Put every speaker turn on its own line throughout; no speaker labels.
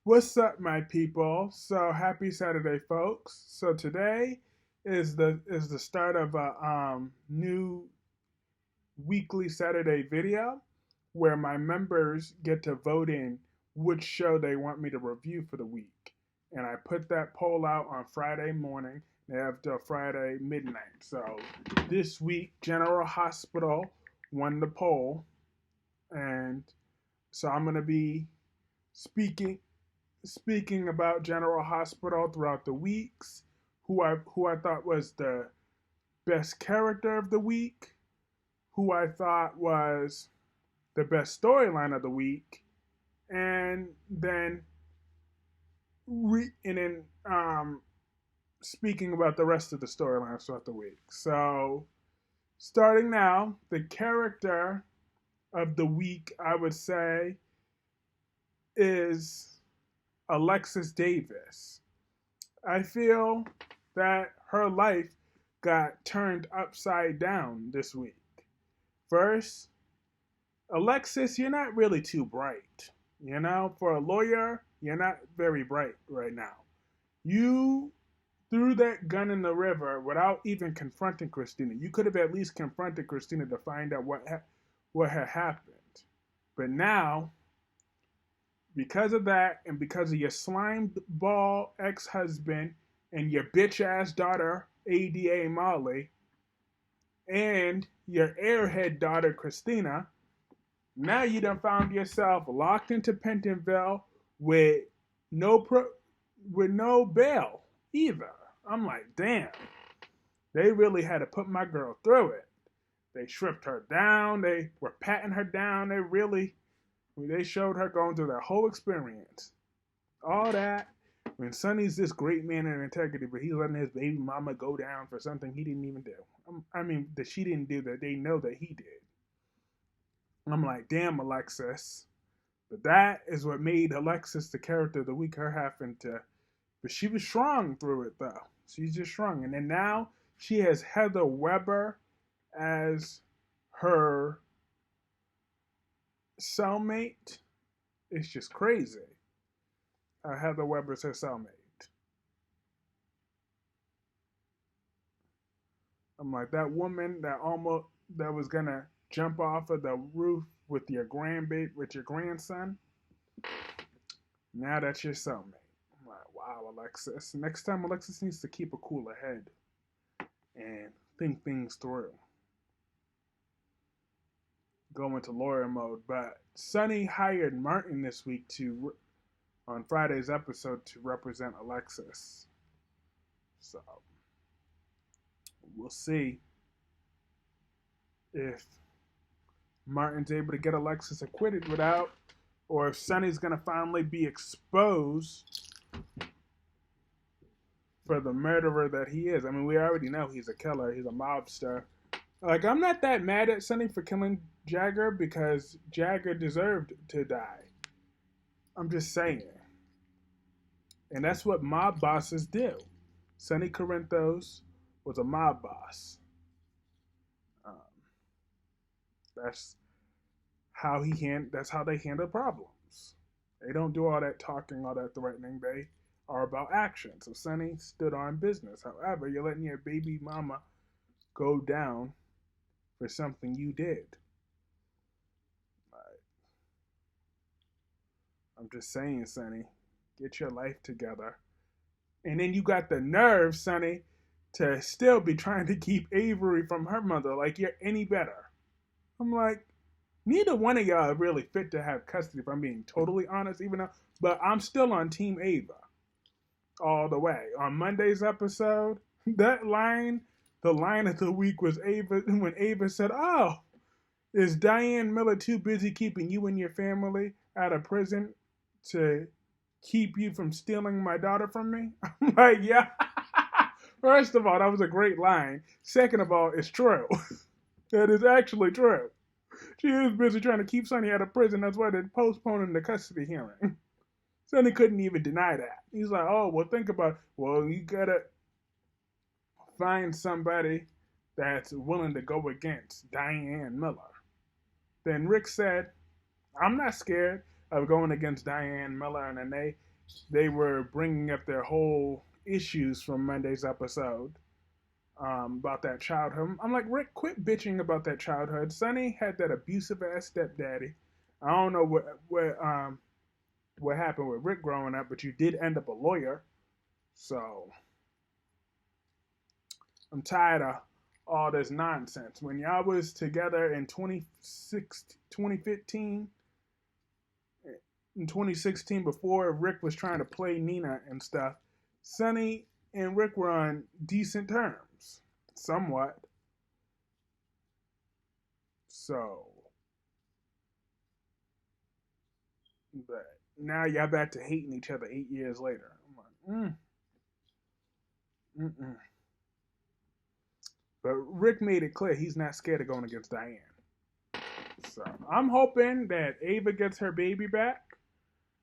What's up, my people? So happy Saturday, folks. So today is the start of a new weekly Saturday video where my members get to vote in which show they want me to review for the week. And I put that poll out on Friday morning after Friday midnight. So this week, General Hospital won the poll, and so I'm gonna be speaking speaking about General Hospital throughout the weeks, who I thought was the best character of the week, who I thought was the best storyline of the week, and then speaking about the rest of the storylines throughout the week. So starting now, the character of the week I would say is Alexis Davis. I feel that her life got turned upside down this week. First, Alexis, you're not really too bright. For a lawyer, you're not very bright right now. You threw that gun in the river without even confronting Christina. You could have at least confronted Christina to find out what had happened. But now, because of that, and because of your slime ball ex husband and your bitch ass daughter, ADA Molly, and your airhead daughter, Christina, now you done found yourself locked into Pentonville with with no bail either. I'm like, damn, they really had to put my girl through it. They stripped her down. They were patting her down. They showed her going through their whole experience. All that. When Sonny's this great man in integrity, but he's letting his baby mama go down for something he didn't even do. That she didn't do, that they know that he did. I'm like, damn, Alexis. But that is what made Alexis the character of the week, her having to. But she was strong through it, though. She's just strong. And then now she has Heather Weber as her cellmate. It's just crazy. Heather Weber's her cellmate. I'm like, that woman that was gonna jump off of the roof with your grandson. Now that's your cellmate. I'm like, wow, Alexis. Next time, Alexis needs to keep a cooler head and think things through. Go into lawyer mode. But Sonny hired Martin this week on Friday's episode to represent Alexis. So we'll see if Martin's able to get Alexis acquitted or if Sonny's going to finally be exposed for the murderer that he is. I mean, we already know he's a killer. He's a mobster. Like, I'm not that mad at Sonny for killing Jagger because Jagger deserved to die. I'm just saying. And that's what mob bosses do. Sonny Corinthos was a mob boss. That's that's how they handle problems. They don't do all that talking, all that threatening. They are about action. So Sonny stood on business. However, you're letting your baby mama go down for something you did. I'm just saying, Sonny, get your life together. And then you got the nerve, Sonny, to still be trying to keep Avery from her mother like you're any better. I'm like, neither one of y'all are really fit to have custody, if I'm being totally honest, but I'm still on Team Ava all the way. On Monday's episode, the line of the week was when Ava said, "Oh, is Diane Miller too busy keeping you and your family out of prison to keep you from stealing my daughter from me?" I'm like, yeah. First of all, that was a great line. Second of all, it's true. That is actually true. She is busy trying to keep Sonny out of prison. That's why they're postponing the custody hearing. Sonny couldn't even deny that. He's like, oh, well, think about it. Well, you gotta find somebody that's willing to go against Diane Miller. Then Rick said, I'm not scared. of going against Diane Miller, and then they were bringing up their whole issues from Monday's episode about that childhood. I'm like, Rick, quit bitching about that childhood. Sonny had that abusive ass stepdaddy. I don't know what happened with Rick growing up, but you did end up a lawyer. So I'm tired of all this nonsense. When y'all was together in 2015, in 2016, before Rick was trying to play Nina and stuff, Sonny and Rick were on decent terms, somewhat. So, but now y'all back to hating each other 8 years later. I'm like, mm-mm. But Rick made it clear he's not scared of going against Diane. So I'm hoping that Ava gets her baby back,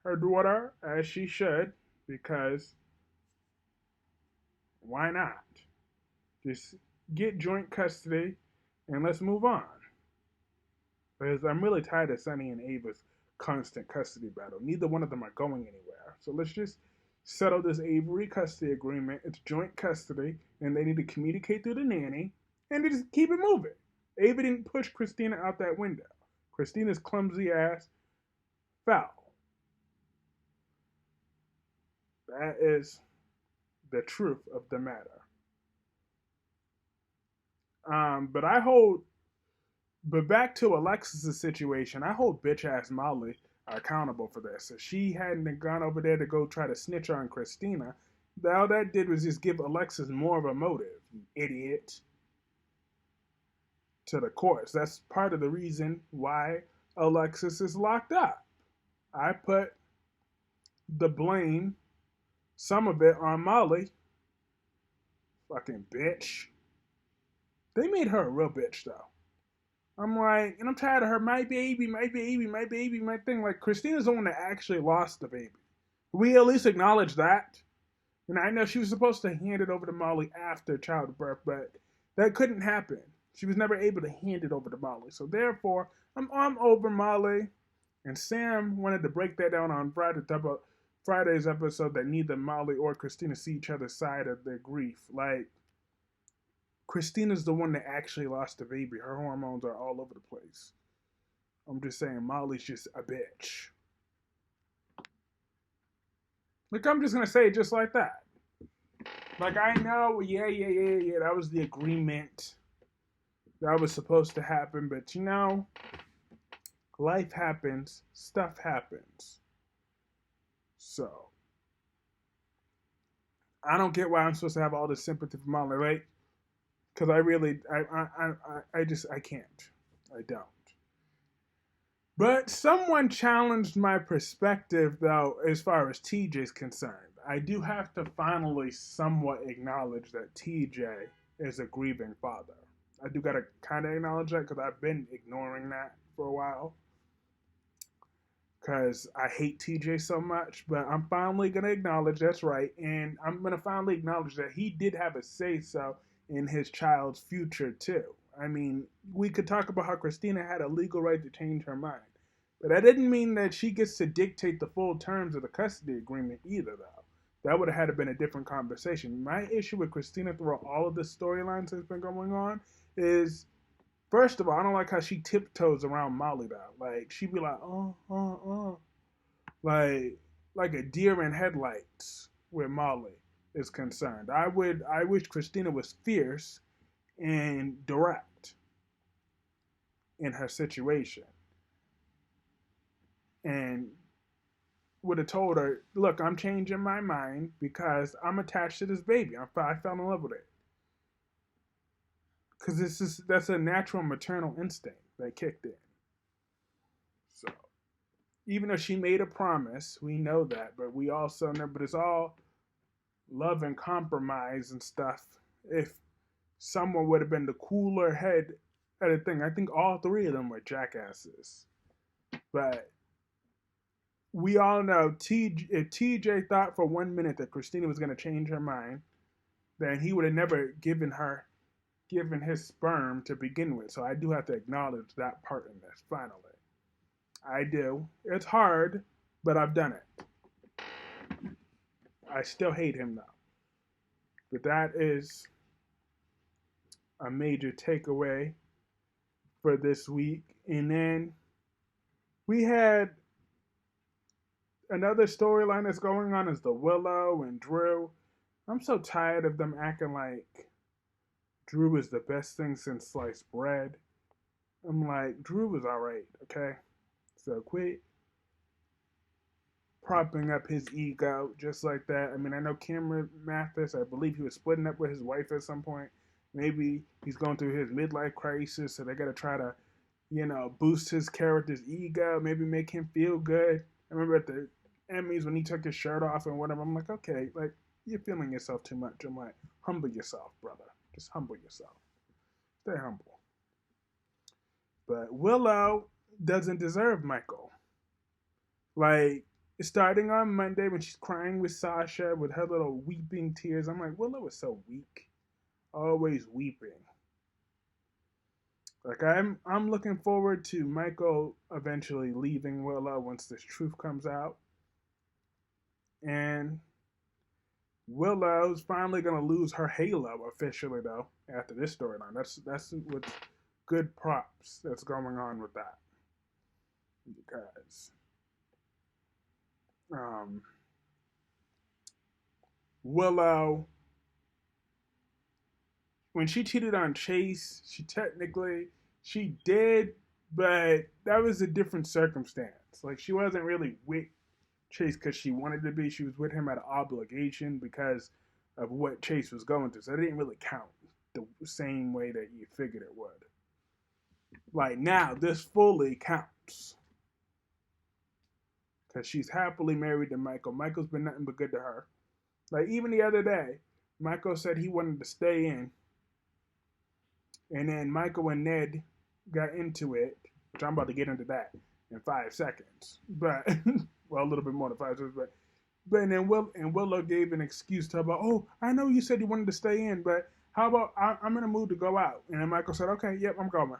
her daughter, as she should, because why not? Just get joint custody and let's move on. Because I'm really tired of Sonny and Ava's constant custody battle. Neither one of them are going anywhere. So let's just settle this Avery custody agreement. It's joint custody, and they need to communicate through the nanny, and they just keep it moving. Ava didn't push Christina out that window. Christina's clumsy ass fell. That is the truth of the matter. But back to Alexis' situation, I hold bitch ass Molly accountable for this. If she hadn't gone over there to go try to snitch on Christina, all that did was just give Alexis more of a motive, you idiot, to the courts. That's part of the reason why Alexis is locked up. I put the blame, some of it, on Molly. Fucking bitch. They made her a real bitch, though. I'm like, and I'm tired of her, my baby, my baby, my baby, my thing. Like, Christina's the one that actually lost the baby. We at least acknowledge that. And I know she was supposed to hand it over to Molly after childbirth, but that couldn't happen. She was never able to hand it over to Molly. So therefore, I'm over Molly. And Sam wanted to break that down on Friday's episode that neither Molly or Christina see each other's side of their grief. Like, Christina's the one that actually lost the baby. Her hormones are all over the place. I'm just saying, Molly's just a bitch. Like, I'm just going to say it just like that. Like, I know, yeah, that was the agreement. That was supposed to happen, but you know, life happens, stuff happens. So, I don't get why I'm supposed to have all this sympathy for Molly, right? Because I can't. I don't. But someone challenged my perspective, though, as far as TJ's concerned. I do have to finally somewhat acknowledge that TJ is a grieving father. I do got to kind of acknowledge that because I've been ignoring that for a while. Because I hate TJ so much, but I'm finally going to acknowledge that's right. And I'm going to finally acknowledge that he did have a say-so in his child's future, too. I mean, we could talk about how Christina had a legal right to change her mind. But that didn't mean that she gets to dictate the full terms of the custody agreement either, though. That would have had to been a different conversation. My issue with Christina throughout all of the storylines that's been going on is, first of all, I don't like how she tiptoes around Molly, though. Like, she'd be like, like a deer in headlights where Molly is concerned. I wish Christina was fierce and direct in her situation. And would have told her, look, I'm changing my mind because I'm attached to this baby. I fell in love with it. Because that's a natural maternal instinct that kicked in. So, even though she made a promise, we know that, but we also know, but it's all love and compromise and stuff. If someone would have been the cooler head at a thing, I think all three of them were jackasses. But we all know if TJ thought for 1 minute that Christina was going to change her mind, then he would have never given his sperm to begin with. So I do have to acknowledge that part in this, finally. I do. It's hard, but I've done it. I still hate him though. But that is a major takeaway for this week. And then we had another storyline that's going on is the Willow and Drew. I'm so tired of them acting like Drew is the best thing since sliced bread. I'm like, Drew was alright, okay? So quit propping up his ego just like that. I mean, I know Cameron Mathis, I believe he was splitting up with his wife at some point. Maybe he's going through his midlife crisis, so they got to try to, boost his character's ego, maybe make him feel good. I remember at the Emmys when he took his shirt off and whatever, I'm like, okay, like, you're feeling yourself too much. I'm like, humble yourself, brother. Just humble yourself. Stay humble. But Willow doesn't deserve Michael. Like, starting on Monday when she's crying with Sasha with her little weeping tears, I'm like, Willow is so weak. Always weeping. Like, I'm looking forward to Michael eventually leaving Willow once this truth comes out. And Willow's finally gonna lose her halo officially though after this storyline. That's what's good props that's going on with that. Because Willow, when she cheated on Chase, she did, but that was a different circumstance. Like, she wasn't really with Chase because she wanted to be. She was with him out of obligation because of what Chase was going through. So it didn't really count the same way that you figured it would. Like, now, this fully counts. Because she's happily married to Michael. Michael's been nothing but good to her. Like, even the other day, Michael said he wanted to stay in. And then Michael and Ned got into it, which I'm about to get into that in 5 seconds. But, well, a little bit more than 5 seconds. But and then Willow gave an excuse to her about, oh, I know you said you wanted to stay in, but how about I'm in a mood to go out. And then Michael said, okay, yep, I'm going.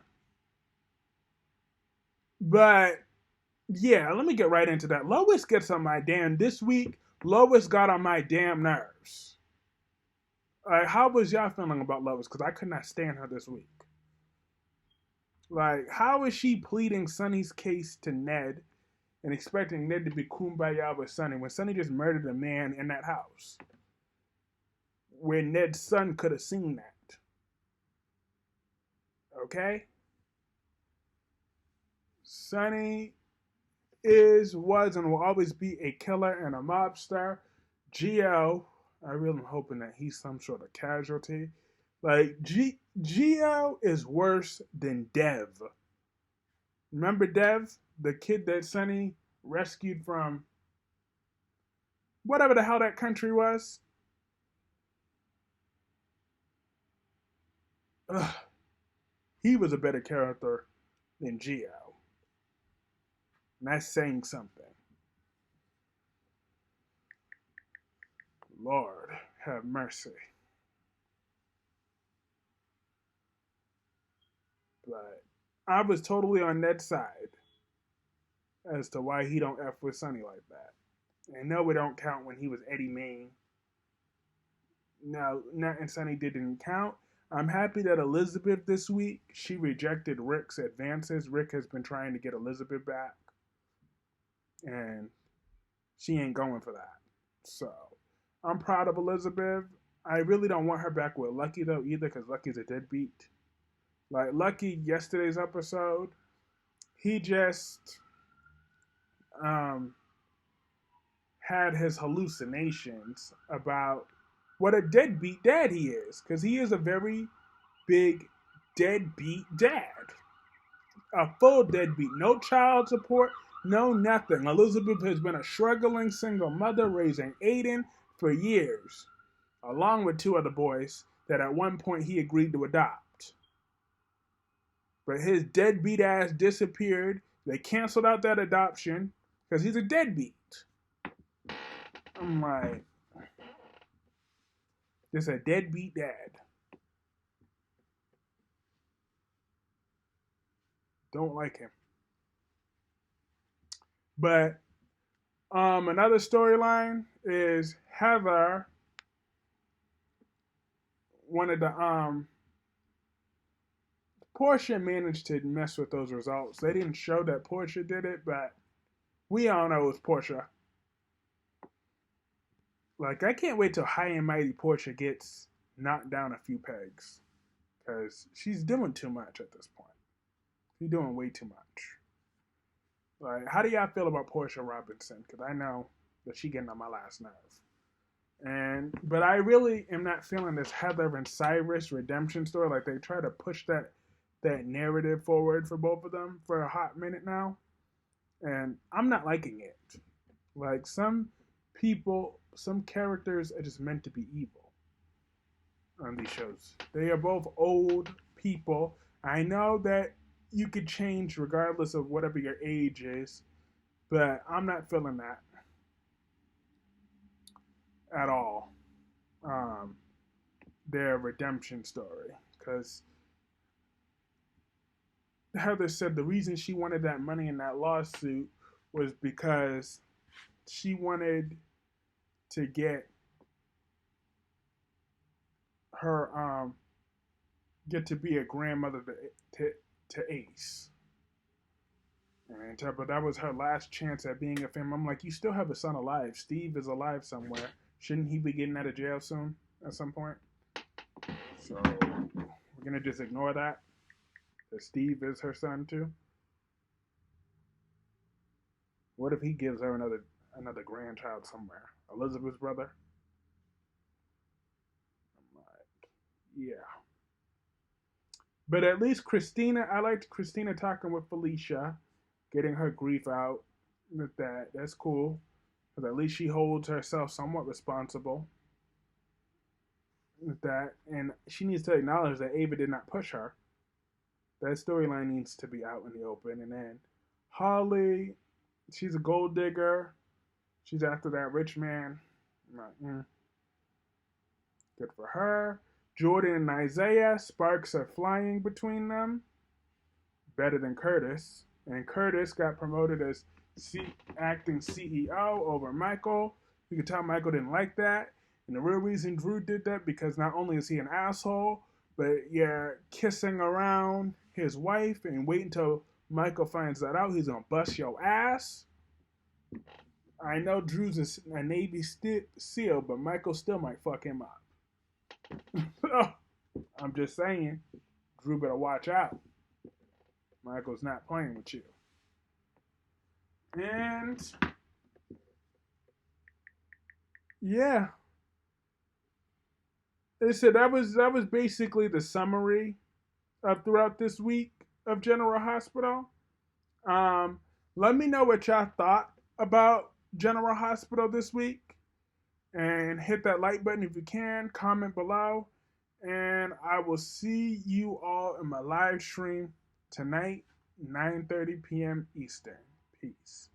But, yeah, let me get right into that. Lois gets on my damn, this week, Lois got on my damn nerves. Like, how was y'all feeling about Lois? Because I could not stand her this week. Like, how is she pleading Sonny's case to Ned and expecting Ned to be kumbaya with Sonny when Sonny just murdered a man in that house? Where Ned's son could have seen that. Okay? Sonny was, and will always be a killer and a mobster. Gio, I really am hoping that he's some sort of casualty. Like, Gio is worse than Dev. Remember Dev? The kid that Sonny rescued from whatever the hell that country was? Ugh. He was a better character than Gio. And that's saying something. Lord, have mercy. But I was totally on Ned's side as to why he don't F with Sonny like that. And no, it don't count when he was Eddie Main. No, Ned and Sonny didn't count. I'm happy that Elizabeth this week, she rejected Rick's advances. Rick has been trying to get Elizabeth back. And she ain't going for that. So, I'm proud of Elizabeth. I really don't want her back with Lucky, though, either, because Lucky's a deadbeat. Like, Lucky, yesterday's episode, he just had his hallucinations about what a deadbeat dad he is. Because he is a very big deadbeat dad. A full deadbeat. No child support, no nothing. Elizabeth has been a struggling single mother raising Aiden for years, along with 2 other boys that at one point he agreed to adopt. But his deadbeat ass disappeared. They canceled out that adoption because he's a deadbeat. I'm like, just a deadbeat dad. Don't like him. But another storyline is Heather wanted to Porsha managed to mess with those results. They didn't show that Porsha did it, but we all know it was Porsha. Like, I can't wait till High and Mighty Porsha gets knocked down a few pegs. Because she's doing too much at this point. She's doing way too much. Like, how do y'all feel about Porsha Robinson? Because I know that she getting on my last nerve. But I really am not feeling this Heather and Cyrus redemption story. Like, they try to push that narrative forward for both of them for a hot minute now. And I'm not liking it. Like, some people, some characters are just meant to be evil on these shows. They are both old people. I know that you could change regardless of whatever your age is, but I'm not feeling that at all. Their redemption story. Because Heather said the reason she wanted that money in that lawsuit was because she wanted to get her get to be a grandmother to Ace. But that was her last chance at being a family. I'm like, you still have a son alive. Steve is alive somewhere. Shouldn't he be getting out of jail soon at some point? So we're gonna just ignore that. That Steve is her son too. What if he gives her another grandchild somewhere? Elizabeth's brother? I'm like, yeah. But at least Christina, I liked Christina talking with Felicia, getting her grief out with that. That's cool. Because at least she holds herself somewhat responsible with that. And she needs to acknowledge that Ava did not push her. That storyline needs to be out in the open. And then Holly, she's a gold digger. She's after that rich man. I'm like, good for her. Jordan and Isaiah, sparks are flying between them. Better than Curtis. And Curtis got promoted as acting CEO over Michael. You could tell Michael didn't like that. And the real reason Drew did that, because not only is he an asshole, but you're kissing around his wife and wait until Michael finds that out. He's going to bust your ass. I know Drew's a Navy SEAL, but Michael still might fuck him up. I'm just saying, Drew better watch out. Michael's not playing with you. And yeah, they said that was basically the summary of throughout this week of General Hospital. Let me know what y'all thought about General Hospital this week, and hit that like button if you can. Comment below, and I will see you all in my live stream tonight, 9:30 p.m. Eastern. Peace.